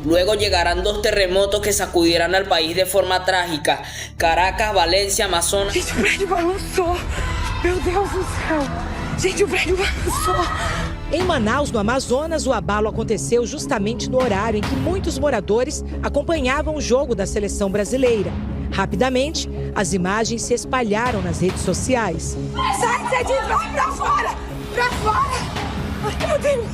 Luego llegarán 2 terremotos que sacudirán al país de forma trágica. Caracas, Valência, Amazonas. Gente, o prédio balançou. Meu Deus do céu. Gente, o prédio balançou. Em Manaus, no Amazonas, o abalo aconteceu justamente no horário em que muitos moradores acompanhavam o jogo da seleção brasileira. Rapidamente, as imagens se espalharam nas redes sociais. Sai, sai de vai pra fora! Pra fora! Ai, meu Deus!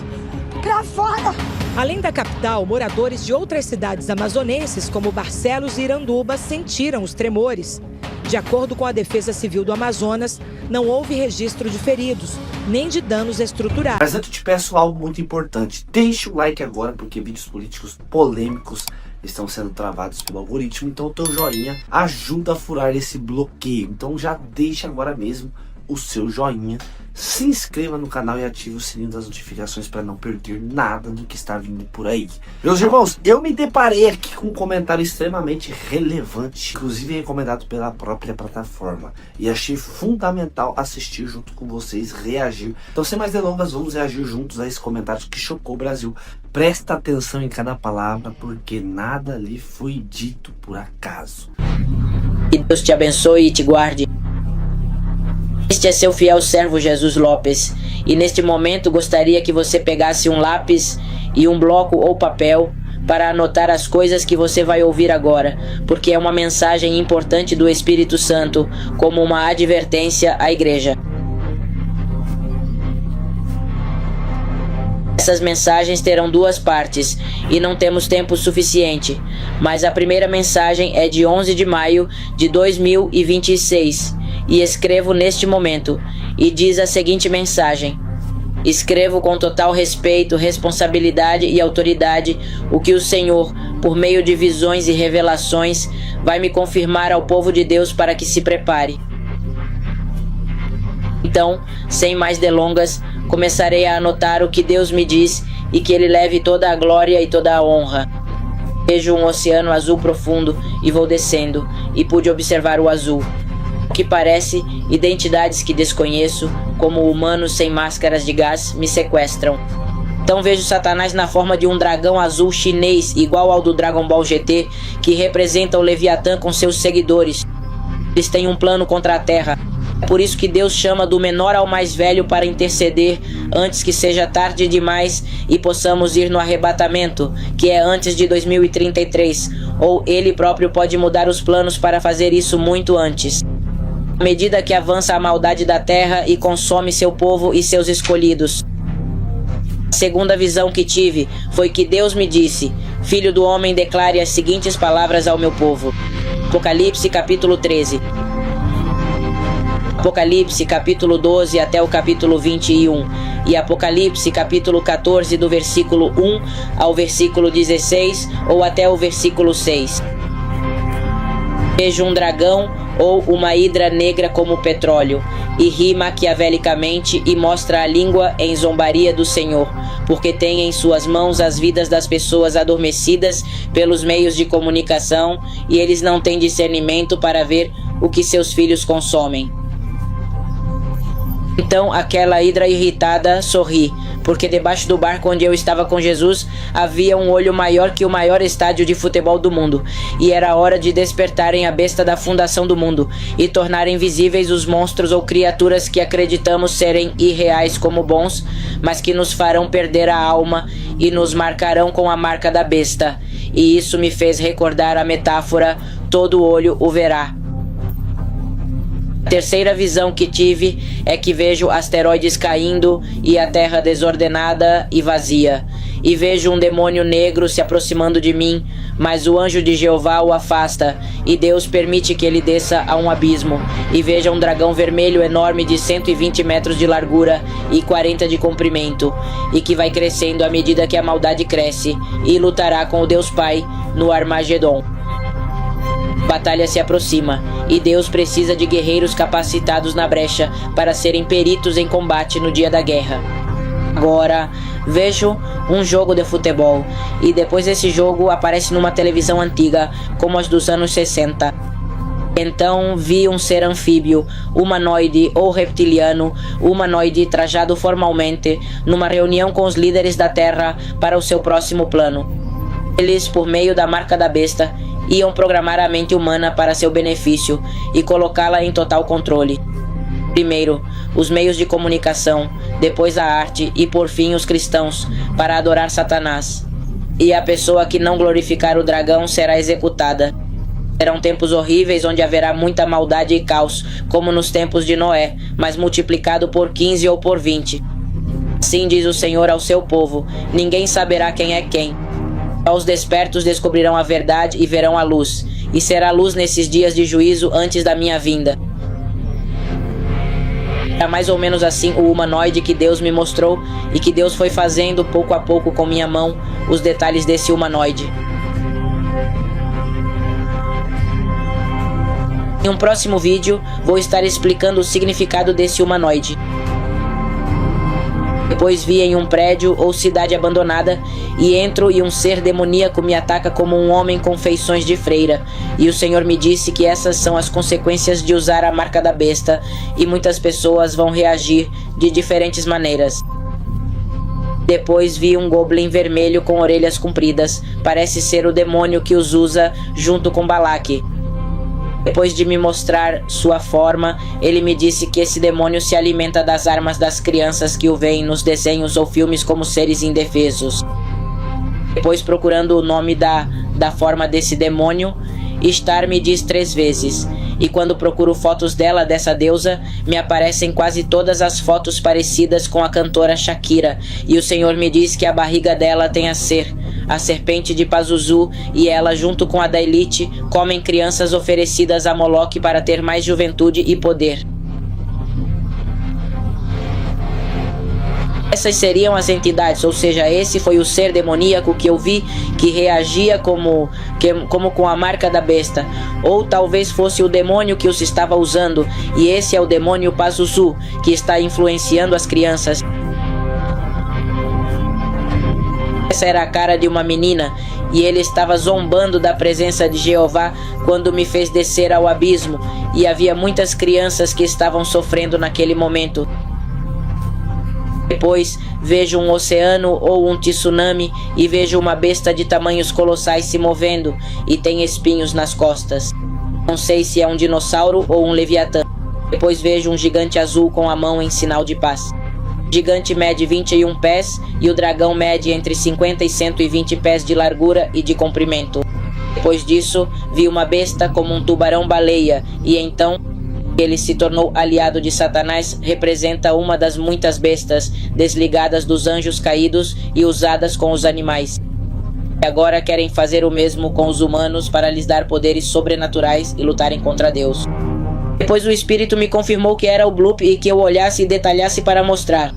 Pra fora! Além da capital, moradores de outras cidades amazonenses, como Barcelos e Iranduba, sentiram os tremores. De acordo com a Defesa Civil do Amazonas, não houve registro de feridos, nem de danos estruturais. Mas antes eu te peço algo muito importante. Deixe o like agora, porque vídeos políticos polêmicos estão sendo travados pelo algoritmo. Então o teu joinha ajuda a furar esse bloqueio. Então já deixa agora mesmo o seu joinha. Se inscreva no canal e ative o sininho das notificações para não perder nada do que está vindo por aí. Meus irmãos, eu me deparei aqui com um comentário extremamente relevante, inclusive recomendado pela própria plataforma, e achei fundamental assistir junto com vocês, reagir. Então, sem mais delongas, vamos reagir juntos a esse comentário que chocou o Brasil. Presta atenção em cada palavra, porque nada lhe foi dito por acaso. Que Deus te abençoe e te guarde. Este é seu fiel servo Jesus Lopes, e neste momento gostaria que você pegasse um lápis e um bloco ou papel para anotar as coisas que você vai ouvir agora, porque é uma mensagem importante do Espírito Santo, como uma advertência à igreja. Essas mensagens terão 2 partes e não temos tempo suficiente, mas a primeira mensagem é de 11 de maio de 2026 e escrevo neste momento, e diz a seguinte mensagem: escrevo com total respeito, responsabilidade e autoridade o que o Senhor, por meio de visões e revelações, vai me confirmar ao povo de Deus para que se prepare. Então, sem mais delongas, começarei a anotar o que Deus me diz e que Ele leve toda a glória e toda a honra. Vejo um oceano azul profundo e vou descendo, e pude observar o azul. O que parece identidades que desconheço, como humanos sem máscaras de gás, me sequestram. Então vejo Satanás na forma de um dragão azul chinês, igual ao do Dragon Ball GT, que representa o Leviatã com seus seguidores. Eles têm um plano contra a Terra. É por isso que Deus chama do menor ao mais velho para interceder, antes que seja tarde demais e possamos ir no arrebatamento, que é antes de 2033, ou Ele próprio pode mudar os planos para fazer isso muito antes. À medida que avança a maldade da terra e consome seu povo e seus escolhidos. A segunda visão que tive foi que Deus me disse: Filho do homem, declare as seguintes palavras ao meu povo. Apocalipse capítulo 13. Apocalipse capítulo 12 até o capítulo 21. E Apocalipse capítulo 14 do versículo 1 ao versículo 16 ou até o versículo 6. Vejo um dragão ou uma hidra negra como petróleo, e ri maquiavelicamente e mostra a língua em zombaria do Senhor, porque tem em suas mãos as vidas das pessoas adormecidas pelos meios de comunicação, e eles não têm discernimento para ver o que seus filhos consomem. Então aquela hidra irritada sorri, porque debaixo do barco onde eu estava com Jesus havia um olho maior que o maior estádio de futebol do mundo, e era hora de despertarem a besta da fundação do mundo e tornarem visíveis os monstros ou criaturas que acreditamos serem irreais como bons, mas que nos farão perder a alma e nos marcarão com a marca da besta. E isso me fez recordar a metáfora: todo olho o verá. A terceira visão que tive é que vejo asteroides caindo e a terra desordenada e vazia. E vejo um demônio negro se aproximando de mim, mas o anjo de Jeová o afasta, e Deus permite que ele desça a um abismo. E vejo um dragão vermelho enorme de 120 metros de largura e 40 de comprimento, e que vai crescendo à medida que a maldade cresce, e lutará com o Deus Pai no Armagedon. A batalha se aproxima, e Deus precisa de guerreiros capacitados na brecha para serem peritos em combate no dia da guerra. Agora, vejo um jogo de futebol, e depois esse jogo aparece numa televisão antiga, como as dos anos 60. Então vi um ser anfíbio, humanoide ou reptiliano, humanoide trajado formalmente, numa reunião com os líderes da Terra para o seu próximo plano. Eles, por meio da marca da besta, iam programar a mente humana para seu benefício e colocá-la em total controle. Primeiro, os meios de comunicação, depois a arte e por fim os cristãos, para adorar Satanás. E a pessoa que não glorificar o dragão será executada. Serão tempos horríveis onde haverá muita maldade e caos, como nos tempos de Noé, mas multiplicado por 15 ou por 20. Assim diz o Senhor ao seu povo: ninguém saberá quem é quem. Só os despertos descobrirão a verdade e verão a luz, e será luz nesses dias de juízo antes da minha vinda. Era mais ou menos assim o humanoide que Deus me mostrou e que Deus foi fazendo pouco a pouco com minha mão os detalhes desse humanoide. Em um próximo vídeo, vou estar explicando o significado desse humanoide. Depois vi em um prédio ou cidade abandonada e entro e um ser demoníaco me ataca como um homem com feições de freira. E o Senhor me disse que essas são as consequências de usar a marca da besta e muitas pessoas vão reagir de diferentes maneiras. Depois vi um goblin vermelho com orelhas compridas. Parece ser o demônio que os usa junto com Balaque. Depois de me mostrar sua forma, ele me disse que esse demônio se alimenta das armas das crianças que o veem nos desenhos ou filmes como seres indefesos. Depois, procurando o nome da forma desse demônio, Star me diz 3 vezes. E quando procuro fotos dessa deusa, me aparecem quase todas as fotos parecidas com a cantora Shakira. E o Senhor me diz que a barriga dela tem a serpente de Pazuzu, e ela, junto com a da Elite, comem crianças oferecidas a Moloque para ter mais juventude e poder. Essas seriam as entidades, ou seja, esse foi o ser demoníaco que eu vi que reagia como com a marca da besta. Ou talvez fosse o demônio que os estava usando, e esse é o demônio Pazuzu, que está influenciando as crianças. Essa era a cara de uma menina, e ele estava zombando da presença de Jeová quando me fez descer ao abismo, e havia muitas crianças que estavam sofrendo naquele momento. Depois vejo um oceano ou um tsunami e vejo uma besta de tamanhos colossais se movendo e tem espinhos nas costas. Não sei se é um dinossauro ou um leviatã. Depois vejo um gigante azul com a mão em sinal de paz. O gigante mede 21 pés e o dragão mede entre 50 e 120 pés de largura e de comprimento. Depois disso, vi uma besta como um tubarão-baleia, e então ele se tornou aliado de Satanás. Representa uma das muitas bestas desligadas dos anjos caídos e usadas com os animais. E agora querem fazer o mesmo com os humanos para lhes dar poderes sobrenaturais e lutarem contra Deus. Depois o Espírito me confirmou que era o Bloop e que eu olhasse e detalhasse para mostrar.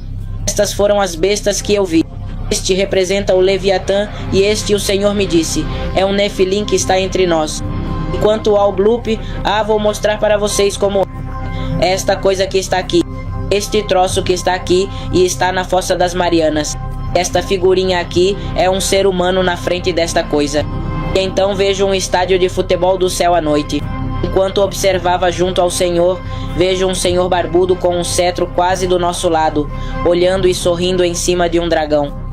Estas foram as bestas que eu vi. Este representa o Leviatã e este, o Senhor me disse, é um Nefilim que está entre nós. Quanto ao Bloop, vou mostrar para vocês como é esta coisa que está aqui. Este troço que está aqui e está na Fossa das Marianas. Esta figurinha aqui é um ser humano na frente desta coisa. E então vejo um estádio de futebol do céu à noite. Enquanto observava junto ao Senhor, vejo um senhor barbudo com um cetro quase do nosso lado, olhando e sorrindo em cima de um dragão.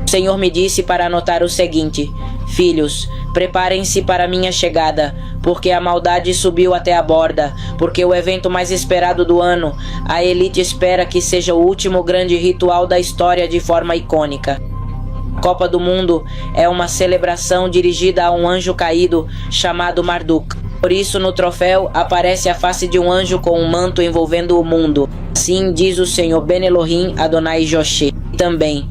O Senhor me disse para anotar o seguinte: filhos, preparem-se para minha chegada, porque a maldade subiu até a borda, porque o evento mais esperado do ano, a elite espera que seja o último grande ritual da história de forma icônica. A Copa do Mundo é uma celebração dirigida a um anjo caído chamado Marduk. Por isso, no troféu, aparece a face de um anjo com um manto envolvendo o mundo. Assim diz o Senhor Ben Elohim Adonai Joshé. Também,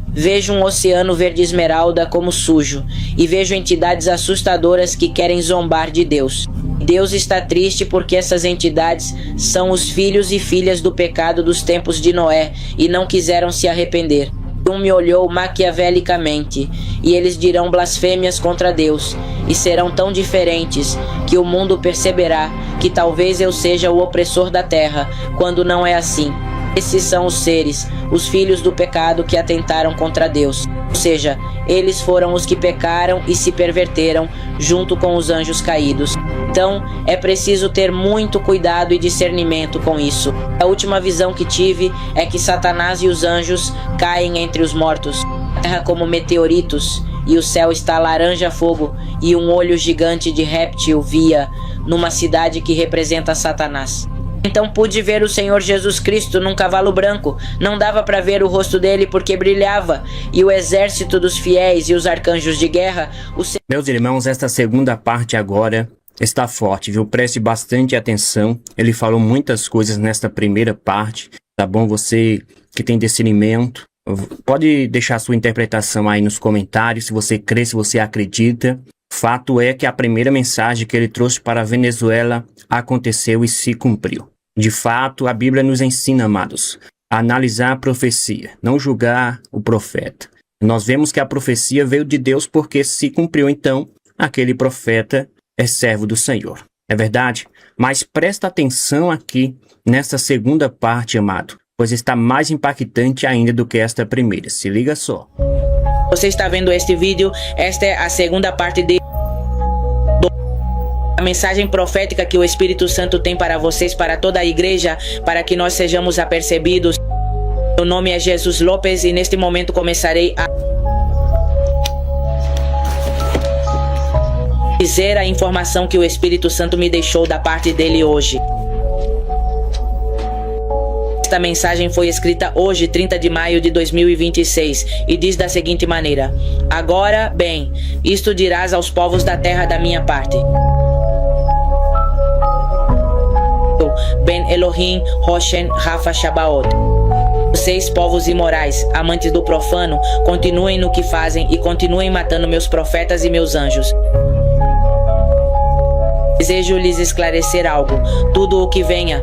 vejo um oceano verde esmeralda como sujo, e vejo entidades assustadoras que querem zombar de Deus. Deus está triste porque essas entidades são os filhos e filhas do pecado dos tempos de Noé e não quiseram se arrepender. Um me olhou maquiavelicamente, e eles dirão blasfêmias contra Deus, e serão tão diferentes que o mundo perceberá que talvez eu seja o opressor da terra, quando não é assim. Esses são os seres, os filhos do pecado que atentaram contra Deus. Ou seja, eles foram os que pecaram e se perverteram junto com os anjos caídos. Então, é preciso ter muito cuidado e discernimento com isso. A última visão que tive é que Satanás e os anjos caem entre os mortos, na terra como meteoritos, e o céu está laranja-fogo, e um olho gigante de réptil via numa cidade que representa Satanás. Então pude ver o Senhor Jesus Cristo num cavalo branco. Não dava para ver o rosto dele porque brilhava, e o exército dos fiéis e os arcanjos de guerra. Meus irmãos, esta segunda parte agora está forte, viu? Preste bastante atenção. Ele falou muitas coisas nesta primeira parte, tá bom? Você que tem discernimento, pode deixar sua interpretação aí nos comentários, se você crê, se você acredita. Fato é que a primeira mensagem que ele trouxe para a Venezuela aconteceu e se cumpriu. De fato, a Bíblia nos ensina, amados, a analisar a profecia, não julgar o profeta. Nós vemos que a profecia veio de Deus porque se cumpriu, então, aquele profeta é servo do Senhor. É verdade? Mas presta atenção aqui nessa segunda parte, amado, pois está mais impactante ainda do que esta primeira. Se liga só. Você está vendo este vídeo, esta é a segunda parte a mensagem profética que o Espírito Santo tem para vocês, para toda a igreja, para que nós sejamos apercebidos. Meu nome é Jesus Lopes e neste momento começarei a dizer a informação que o Espírito Santo me deixou da parte dele hoje. Esta mensagem foi escrita hoje, 30 de maio de 2026, e diz da seguinte maneira: Agora, bem, isto dirás aos povos da terra da minha parte. Ben Elohim, Roshen, Rafa, Shabaot. Vocês, povos imorais, amantes do profano, continuem no que fazem e continuem matando meus profetas e meus anjos. Desejo lhes esclarecer algo. Tudo o que vem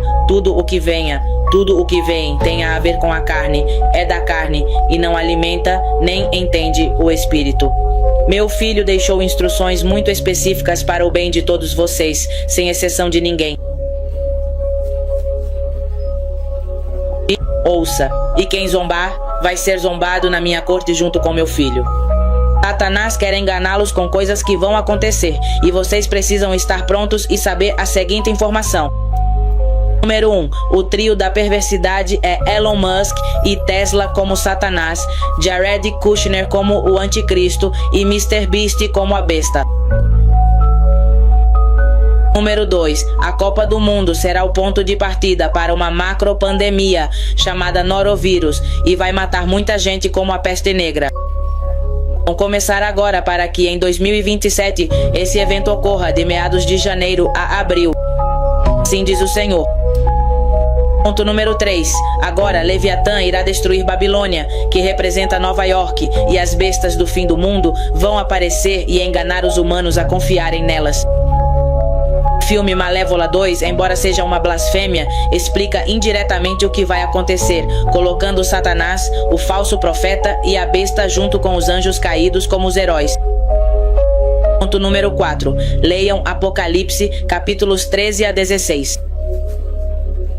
tenha a ver com a carne, é da carne e não alimenta nem entende o espírito. Meu filho deixou instruções muito específicas para o bem de todos vocês, sem exceção de ninguém. Ouça, e quem zombar, vai ser zombado na minha corte junto com meu filho. Satanás quer enganá-los com coisas que vão acontecer, e vocês precisam estar prontos e saber a seguinte informação. Número 1. O trio da perversidade é Elon Musk e Tesla como Satanás, Jared Kushner como o anticristo e Mr. Beast como a besta. Número 2. A Copa do Mundo será o ponto de partida para uma macropandemia chamada norovírus e vai matar muita gente como a peste negra. Vão começar agora para que em 2027 esse evento ocorra de meados de janeiro a abril. Assim diz o Senhor. Ponto número 3. Agora Leviatã irá destruir Babilônia, que representa Nova York, e as bestas do fim do mundo vão aparecer e enganar os humanos a confiarem nelas. O filme Malévola 2, embora seja uma blasfêmia, explica indiretamente o que vai acontecer, colocando Satanás, o falso profeta e a besta junto com os anjos caídos como os heróis. Ponto número 4. Leiam Apocalipse, capítulos 13 a 16.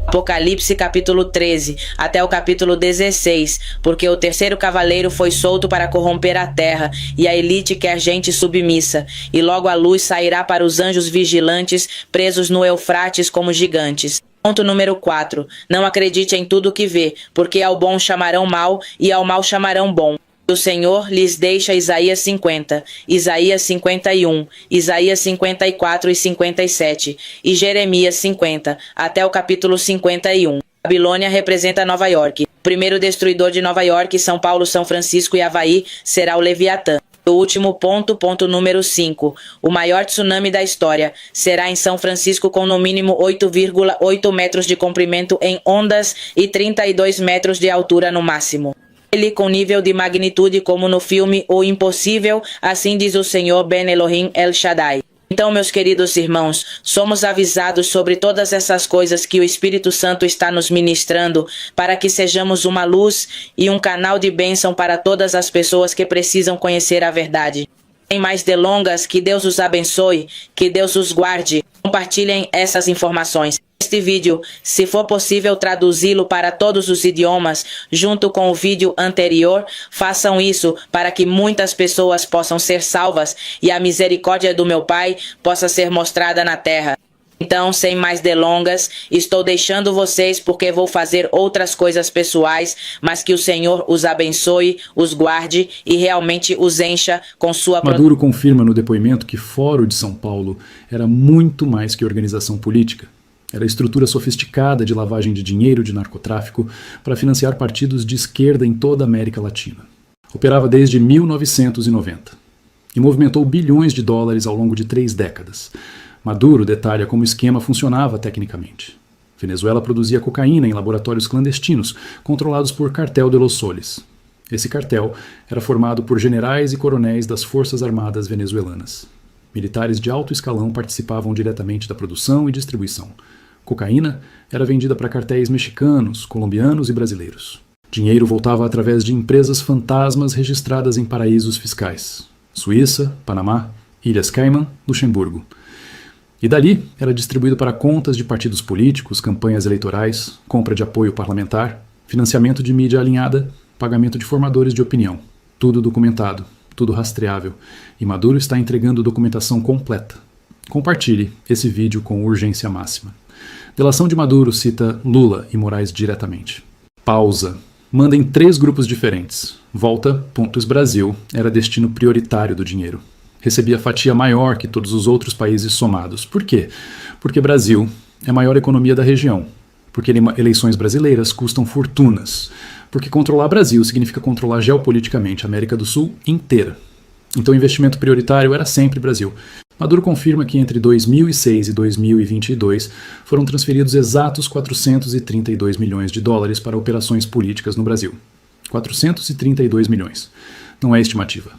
Apocalipse capítulo 13 até o capítulo 16, porque o terceiro cavaleiro foi solto para corromper a terra, e a elite quer gente submissa, e logo a luz sairá para os anjos vigilantes, presos no Eufrates como gigantes. Ponto número 4. Não acredite em tudo que vê, porque ao bom chamarão mal, e ao mal chamarão bom. O Senhor lhes deixa Isaías 50, Isaías 51, Isaías 54 e 57 e Jeremias 50, até o capítulo 51. Babilônia representa Nova York. O primeiro destruidor de Nova York, São Paulo, São Francisco e Havaí será o Leviatã. O último ponto número 5. O maior tsunami da história será em São Francisco com no mínimo 8,8 metros de comprimento em ondas e 32 metros de altura no máximo. Ele com nível de magnitude como no filme O Impossível, assim diz o Senhor Ben Elohim El Shaddai. Então, meus queridos irmãos, somos avisados sobre todas essas coisas que o Espírito Santo está nos ministrando para que sejamos uma luz e um canal de bênção para todas as pessoas que precisam conhecer a verdade. Sem mais delongas, que Deus os abençoe, que Deus os guarde. Compartilhem essas informações. Este vídeo, se for possível traduzi-lo para todos os idiomas, junto com o vídeo anterior, façam isso para que muitas pessoas possam ser salvas e a misericórdia do meu Pai possa ser mostrada na terra. Então, sem mais delongas, estou deixando vocês porque vou fazer outras coisas pessoais, mas que o Senhor os abençoe, os guarde e realmente os encha com sua... Maduro confirma no depoimento que Fórum de São Paulo era muito mais que organização política. Era estrutura sofisticada de lavagem de dinheiro de narcotráfico para financiar partidos de esquerda em toda a América Latina. Operava desde 1990 e movimentou bilhões de dólares ao longo de 3 décadas. Maduro detalha como o esquema funcionava tecnicamente. Venezuela produzia cocaína em laboratórios clandestinos, controlados por Cartel de los Soles. Esse cartel era formado por generais e coronéis das Forças Armadas venezuelanas. Militares de alto escalão participavam diretamente da produção e distribuição. Cocaína era vendida para cartéis mexicanos, colombianos e brasileiros. Dinheiro voltava através de empresas fantasmas registradas em paraísos fiscais: Suíça, Panamá, Ilhas Caimã, Luxemburgo. E dali era distribuído para contas de partidos políticos, campanhas eleitorais, compra de apoio parlamentar, financiamento de mídia alinhada, pagamento de formadores de opinião. Tudo documentado, tudo rastreável. E Maduro está entregando documentação completa. Compartilhe esse vídeo com urgência máxima. Delação de Maduro cita Lula e Moraes diretamente. Pausa. Manda em 3 grupos diferentes. Volta, pontos Brasil, era destino prioritário do dinheiro. Recebia fatia maior que todos os outros países somados. Por quê? Porque Brasil é a maior economia da região. Porque eleições brasileiras custam fortunas. Porque controlar Brasil significa controlar geopoliticamente a América do Sul inteira. Então o investimento prioritário era sempre Brasil. Maduro confirma que entre 2006 e 2022 foram transferidos exatos 432 milhões de dólares para operações políticas no Brasil. 432 milhões. Não é estimativa.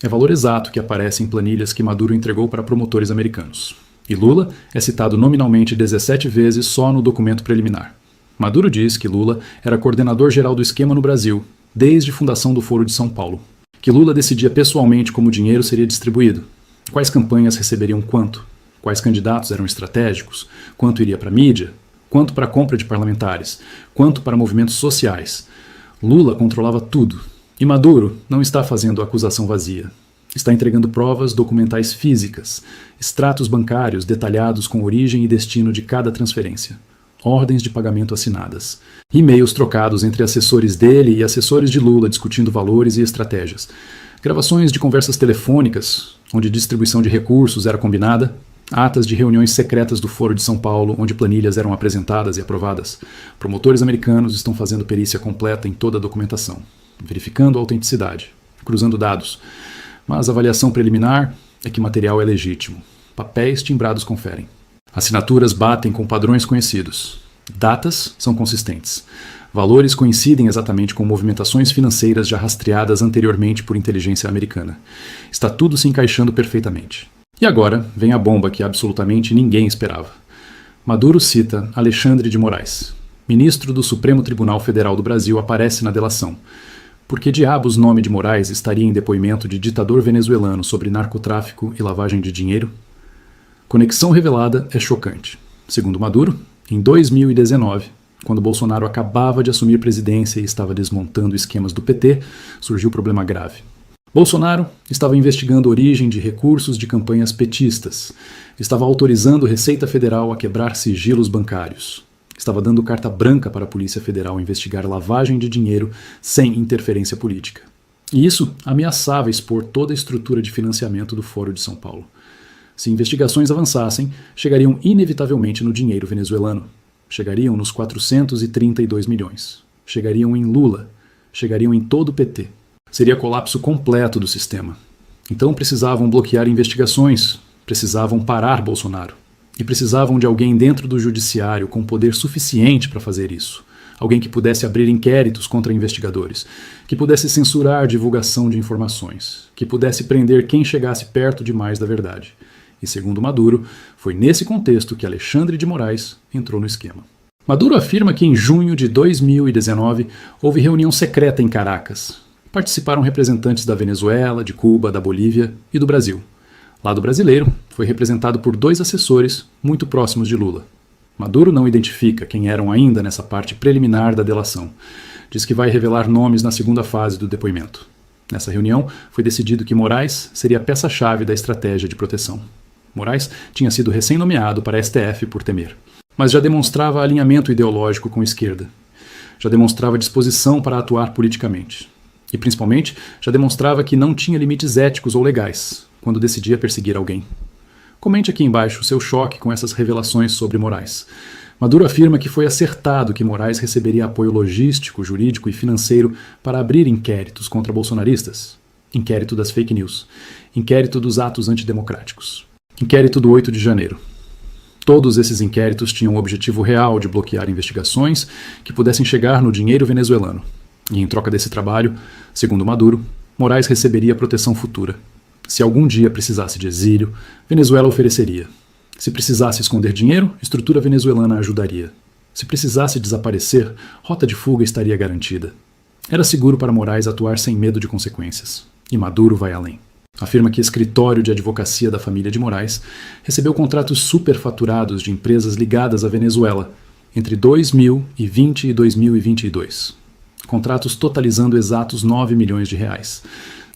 É valor exato que aparece em planilhas que Maduro entregou para promotores americanos. E Lula é citado nominalmente 17 vezes só no documento preliminar. Maduro diz que Lula era coordenador geral do esquema no Brasil, desde a fundação do Foro de São Paulo. Que Lula decidia pessoalmente como o dinheiro seria distribuído, quais campanhas receberiam quanto, quais candidatos eram estratégicos, quanto iria para a mídia, quanto para a compra de parlamentares, quanto para movimentos sociais. Lula controlava tudo. E Maduro não está fazendo acusação vazia. Está entregando provas documentais físicas, extratos bancários detalhados com origem e destino de cada transferência, ordens de pagamento assinadas, e-mails trocados entre assessores dele e assessores de Lula discutindo valores e estratégias, gravações de conversas telefônicas, onde distribuição de recursos era combinada, atas de reuniões secretas do Foro de São Paulo, onde planilhas eram apresentadas e aprovadas. Promotores americanos estão fazendo perícia completa em toda a documentação, verificando a autenticidade, cruzando dados. Mas a avaliação preliminar é que o material é legítimo. Papéis timbrados conferem. Assinaturas batem com padrões conhecidos. Datas são consistentes. Valores coincidem exatamente com movimentações financeiras já rastreadas anteriormente por inteligência americana. Está tudo se encaixando perfeitamente. E agora vem a bomba que absolutamente ninguém esperava. Maduro cita Alexandre de Moraes. Ministro do Supremo Tribunal Federal do Brasil aparece na delação. Por que diabos nome de Moraes estaria em depoimento de ditador venezuelano sobre narcotráfico e lavagem de dinheiro? Conexão revelada é chocante. Segundo Maduro, em 2019, quando Bolsonaro acabava de assumir presidência e estava desmontando esquemas do PT, surgiu um problema grave. Bolsonaro estava investigando a origem de recursos de campanhas petistas, estava autorizando Receita Federal a quebrar sigilos bancários, estava dando carta branca para a Polícia Federal investigar lavagem de dinheiro sem interferência política. E isso ameaçava expor toda a estrutura de financiamento do Foro de São Paulo. Se investigações avançassem, chegariam inevitavelmente no dinheiro venezuelano. Chegariam nos 432 milhões. Chegariam em Lula. Chegariam em todo o PT. Seria colapso completo do sistema. Então precisavam bloquear investigações, precisavam parar Bolsonaro. E precisavam de alguém dentro do judiciário com poder suficiente para fazer isso. Alguém que pudesse abrir inquéritos contra investigadores, que pudesse censurar divulgação de informações, que pudesse prender quem chegasse perto demais da verdade. E segundo Maduro, foi nesse contexto que Alexandre de Moraes entrou no esquema. Maduro afirma que em junho de 2019 houve reunião secreta em Caracas. Participaram representantes da Venezuela, de Cuba, da Bolívia e do Brasil. Lado brasileiro foi representado por 2 assessores muito próximos de Lula. Maduro não identifica quem eram ainda nessa parte preliminar da delação. Diz que vai revelar nomes na segunda fase do depoimento. Nessa reunião, foi decidido que Moraes seria a peça-chave da estratégia de proteção. Moraes tinha sido recém-nomeado para a STF por Temer, mas já demonstrava alinhamento ideológico com a esquerda. Já demonstrava disposição para atuar politicamente. E, principalmente, já demonstrava que não tinha limites éticos ou legais quando decidia perseguir alguém. Comente aqui embaixo o seu choque com essas revelações sobre Moraes. Maduro afirma que foi acertado que Moraes receberia apoio logístico, jurídico e financeiro para abrir inquéritos contra bolsonaristas. Inquérito das fake news. Inquérito dos atos antidemocráticos. Inquérito do 8 de janeiro. Todos esses inquéritos tinham o objetivo real de bloquear investigações que pudessem chegar no dinheiro venezuelano. E em troca desse trabalho, segundo Maduro, Moraes receberia proteção futura. Se algum dia precisasse de exílio, Venezuela ofereceria. Se precisasse esconder dinheiro, estrutura venezuelana ajudaria. Se precisasse desaparecer, rota de fuga estaria garantida. Era seguro para Moraes atuar sem medo de consequências. E Maduro vai além. Afirma que escritório de advocacia da família de Moraes recebeu contratos superfaturados de empresas ligadas à Venezuela entre 2020 e 2022. Contratos totalizando exatos 9 milhões de reais.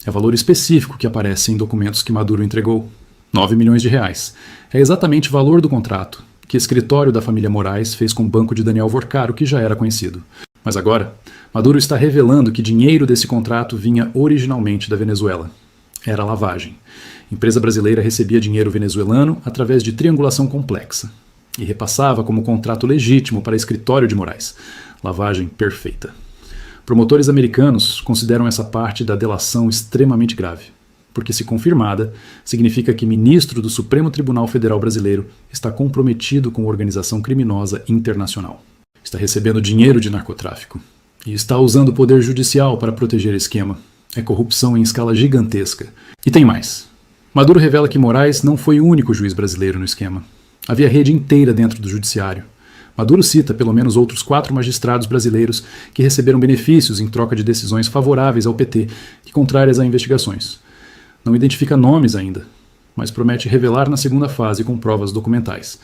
É valor específico que aparece em documentos que Maduro entregou. 9 milhões de reais. É exatamente o valor do contrato que o escritório da família Moraes fez com o banco de Daniel Vorcaro, que já era conhecido. Mas agora, Maduro está revelando que dinheiro desse contrato vinha originalmente da Venezuela. Era lavagem. Empresa brasileira recebia dinheiro venezuelano através de triangulação complexa e repassava como contrato legítimo para escritório de Moraes. Lavagem perfeita. Promotores americanos consideram essa parte da delação extremamente grave, porque, se confirmada, significa que ministro do Supremo Tribunal Federal Brasileiro está comprometido com organização criminosa internacional. Está recebendo dinheiro de narcotráfico e está usando o poder judicial para proteger o esquema. É corrupção em escala gigantesca. E tem mais. Maduro revela que Moraes não foi o único juiz brasileiro no esquema. Havia rede inteira dentro do judiciário. Maduro cita pelo menos outros 4 magistrados brasileiros que receberam benefícios em troca de decisões favoráveis ao PT e contrárias a investigações. Não identifica nomes ainda, mas promete revelar na segunda fase com provas documentais.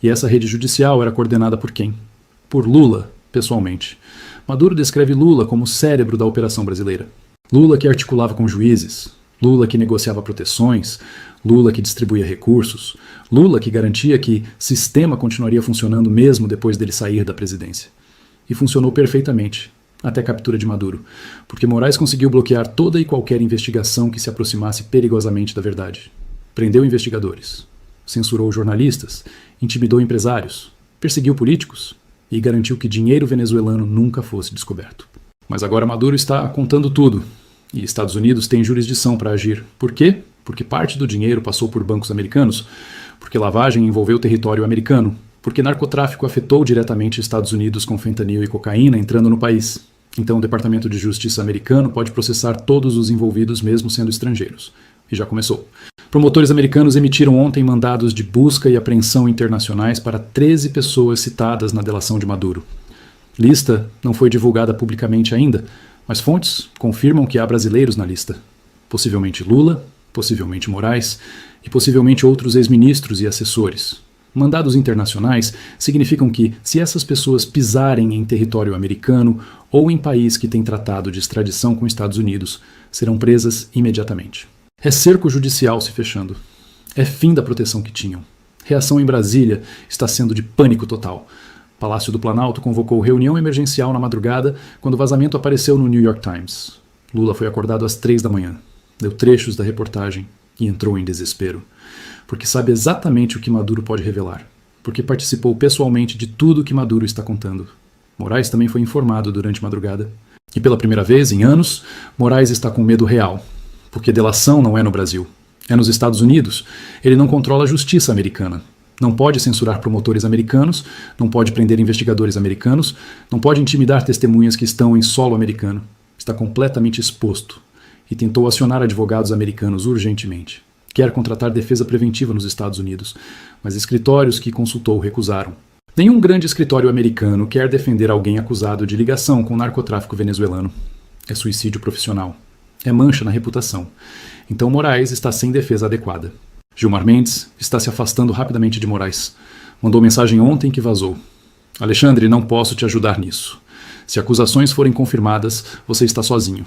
E essa rede judicial era coordenada por quem? Por Lula, pessoalmente. Maduro descreve Lula como o cérebro da operação brasileira. Lula que articulava com juízes, Lula que negociava proteções, Lula que distribuía recursos, Lula que garantia que o sistema continuaria funcionando mesmo depois dele sair da presidência. E funcionou perfeitamente, até a captura de Maduro, porque Moraes conseguiu bloquear toda e qualquer investigação que se aproximasse perigosamente da verdade. Prendeu investigadores, censurou jornalistas, intimidou empresários, perseguiu políticos e garantiu que dinheiro venezuelano nunca fosse descoberto. Mas agora Maduro está contando tudo. E Estados Unidos tem jurisdição para agir. Por quê? Porque parte do dinheiro passou por bancos americanos, porque lavagem envolveu território americano, porque narcotráfico afetou diretamente Estados Unidos com fentanil e cocaína entrando no país. Então o Departamento de Justiça americano pode processar todos os envolvidos mesmo sendo estrangeiros. E já começou. Promotores americanos emitiram ontem mandados de busca e apreensão internacionais para 13 pessoas citadas na delação de Maduro. Lista não foi divulgada publicamente ainda, mas fontes confirmam que há brasileiros na lista. Possivelmente Lula, possivelmente Moraes e possivelmente outros ex-ministros e assessores. Mandados internacionais significam que, se essas pessoas pisarem em território americano ou em país que tem tratado de extradição com Estados Unidos, serão presas imediatamente. É cerco judicial se fechando. É fim da proteção que tinham. Reação em Brasília está sendo de pânico total. Palácio do Planalto convocou reunião emergencial na madrugada quando o vazamento apareceu no New York Times. Lula foi acordado às 3 da manhã, leu trechos da reportagem e entrou em desespero. Porque sabe exatamente o que Maduro pode revelar. Porque participou pessoalmente de tudo que Maduro está contando. Moraes também foi informado durante a madrugada. E pela primeira vez em anos, Moraes está com medo real. Porque delação não é no Brasil. É nos Estados Unidos. Ele não controla a justiça americana. Não pode censurar promotores americanos, não pode prender investigadores americanos, não pode intimidar testemunhas que estão em solo americano. Está completamente exposto. E tentou acionar advogados americanos urgentemente. Quer contratar defesa preventiva nos Estados Unidos, mas escritórios que consultou recusaram. Nenhum grande escritório americano quer defender alguém acusado de ligação com o narcotráfico venezuelano. É suicídio profissional. É mancha na reputação. Então Moraes está sem defesa adequada. Gilmar Mendes está se afastando rapidamente de Moraes. Mandou mensagem ontem que vazou. Alexandre, não posso te ajudar nisso. Se acusações forem confirmadas, você está sozinho.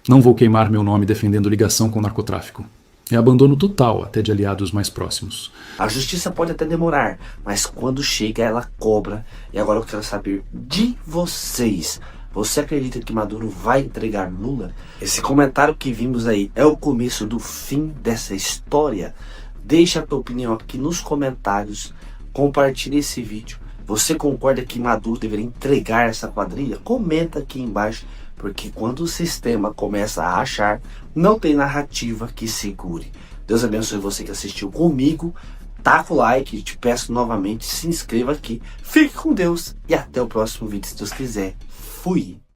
Não vou queimar meu nome defendendo ligação com narcotráfico. É abandono total até de aliados mais próximos. A justiça pode até demorar, mas quando chega ela cobra. E agora eu quero saber de vocês. Você acredita que Maduro vai entregar Lula? Esse comentário que vimos aí é o começo do fim dessa história? Deixa a tua opinião aqui nos comentários. Compartilhe esse vídeo. Você concorda que Maduro deveria entregar essa quadrilha? Comenta aqui embaixo, porque quando o sistema começa a achar, não tem narrativa que segure. Deus abençoe você que assistiu comigo. Taca o like, te peço novamente, se inscreva aqui. Fique com Deus e até o próximo vídeo, se Deus quiser. Fui!